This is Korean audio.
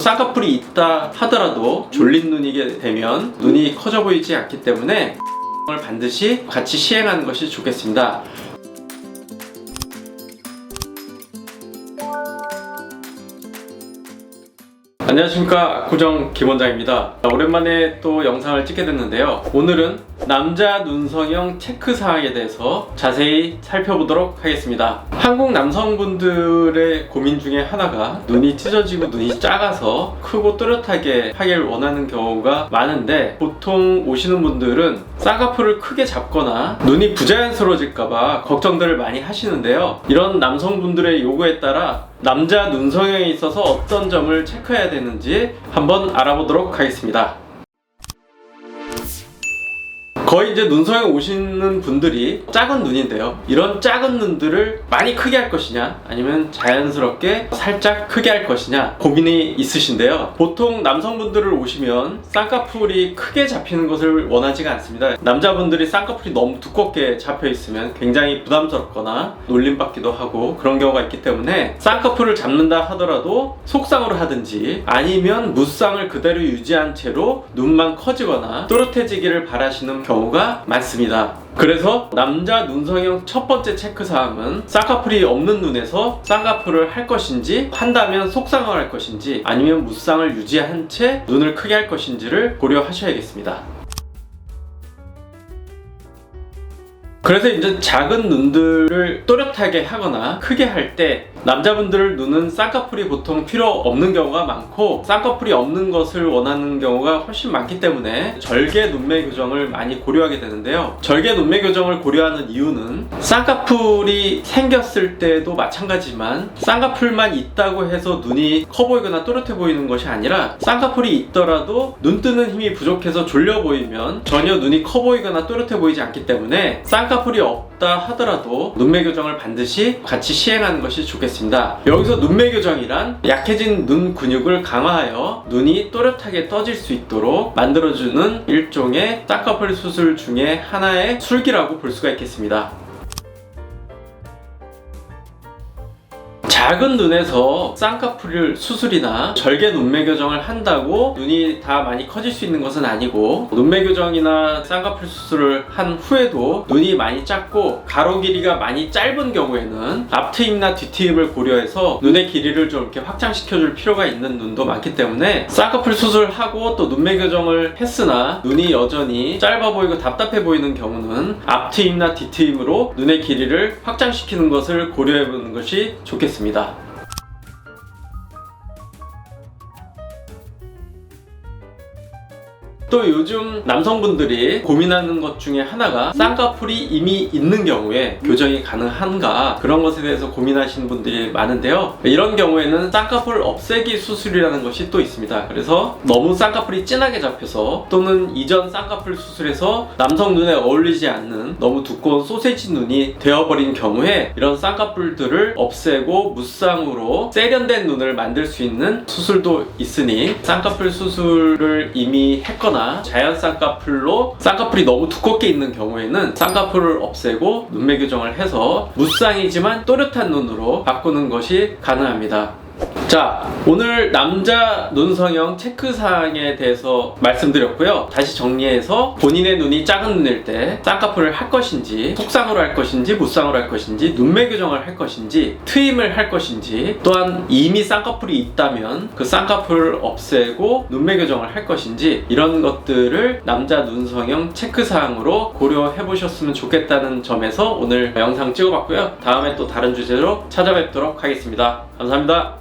쌍꺼풀이 있다 하더라도 졸린 눈이게 되면 눈이 커져 보이지 않기 때문에 을 반드시 같이 시행하는 것이 좋겠습니다. 안녕하십니까, 압구정 김원장입니다. 오랜만에 또 영상을 찍게 됐는데요. 오늘은 남자 눈성형 체크사항에 대해서 자세히 살펴보도록 하겠습니다. 한국 남성분들의 고민 중에 하나가 눈이 찢어지고 눈이 작아서 크고 또렷하게 하길 원하는 경우가 많은데, 보통 오시는 분들은 쌍꺼풀을 크게 잡거나 눈이 부자연스러워질까봐 걱정들을 많이 하시는데요. 이런 남성분들의 요구에 따라 남자 눈성형에 있어서 어떤 점을 체크해야 되는지 한번 알아보도록 하겠습니다. 거의 이제 눈성형 오시는 분들이 작은 눈인데요, 이런 작은 눈들을 많이 크게 할 것이냐 아니면 자연스럽게 살짝 크게 할 것이냐 고민이 있으신데요. 보통 남성분들을 오시면 쌍꺼풀이 크게 잡히는 것을 원하지가 않습니다. 남자분들이 쌍꺼풀이 너무 두껍게 잡혀 있으면 굉장히 부담스럽거나 놀림받기도 하고 그런 경우가 있기 때문에 쌍꺼풀을 잡는다 하더라도 속쌍으로 하든지 아니면 무쌍을 그대로 유지한 채로 눈만 커지거나 또렷해지기를 바라시는 경우가 많습니다. 그래서 남자 눈성형 첫 번째 체크사항은 쌍꺼풀이 없는 눈에서 쌍꺼풀을 할 것인지, 한다면 속쌍을 할 것인지 아니면 무쌍을 유지한 채 눈을 크게 할 것인지를 고려하셔야겠습니다. 그래서 이제 작은 눈들을 또렷하게 하거나 크게 할 때 남자분들 눈은 쌍꺼풀이 보통 필요 없는 경우가 많고, 쌍꺼풀이 없는 것을 원하는 경우가 훨씬 많기 때문에 절개 눈매 교정을 많이 고려하게 되는데요. 절개 눈매 교정을 고려하는 이유는 쌍꺼풀이 생겼을 때도 마찬가지지만 쌍꺼풀만 있다고 해서 눈이 커 보이거나 또렷해 보이는 것이 아니라, 쌍꺼풀이 있더라도 눈 뜨는 힘이 부족해서 졸려 보이면 전혀 눈이 커 보이거나 또렷해 보이지 않기 때문에 쌍꺼풀이 없다 하더라도 눈매 교정을 반드시 같이 시행하는 것이 좋겠습니다. 여기서 눈매 교정이란 약해진 눈 근육을 강화하여 눈이 또렷하게 떠질 수 있도록 만들어주는 일종의 쌍꺼풀 수술 중에 하나의 술기라고 볼 수가 있겠습니다. 작은 눈에서 쌍꺼풀 수술이나 절개 눈매 교정을 한다고 눈이 다 많이 커질 수 있는 것은 아니고, 눈매 교정이나 쌍꺼풀 수술을 한 후에도 눈이 많이 작고 가로 길이가 많이 짧은 경우에는 앞트임이나 뒤트임을 고려해서 눈의 길이를 좀 이렇게 확장시켜 줄 필요가 있는 눈도 많기 때문에, 쌍꺼풀 수술하고 또 눈매 교정을 했으나 눈이 여전히 짧아 보이고 답답해 보이는 경우는 앞트임이나 뒤트임으로 눈의 길이를 확장시키는 것을 고려해 보는 것이 좋겠습니다. 또 요즘 남성분들이 고민하는 것 중에 하나가 쌍꺼풀이 이미 있는 경우에 교정이 가능한가, 그런 것에 대해서 고민하시는 분들이 많은데요. 이런 경우에는 쌍꺼풀 없애기 수술이라는 것이 또 있습니다. 그래서 너무 쌍꺼풀이 진하게 잡혀서, 또는 이전 쌍꺼풀 수술에서 남성 눈에 어울리지 않는 너무 두꺼운 소세지 눈이 되어버린 경우에 이런 쌍꺼풀들을 없애고 무쌍으로 세련된 눈을 만들 수 있는 수술도 있으니, 쌍꺼풀 수술을 이미 했거나 자연 쌍꺼풀로 쌍꺼풀이 너무 두껍게 있는 경우에는 쌍꺼풀을 없애고 눈매 교정을 해서 무쌍이지만 또렷한 눈으로 바꾸는 것이 가능합니다. 자, 오늘 남자 눈성형 체크사항에 대해서 말씀드렸고요. 다시 정리해서, 본인의 눈이 작은 눈일 때 쌍꺼풀을 할 것인지, 속쌍으로 할 것인지 무쌍으로 할 것인지, 눈매 교정을 할 것인지, 트임을 할 것인지, 또한 이미 쌍꺼풀이 있다면 그 쌍꺼풀을 없애고 눈매 교정을 할 것인지, 이런 것들을 남자 눈성형 체크사항으로 고려해 보셨으면 좋겠다는 점에서 오늘 영상 찍어봤고요. 다음에 또 다른 주제로 찾아뵙도록 하겠습니다. 감사합니다.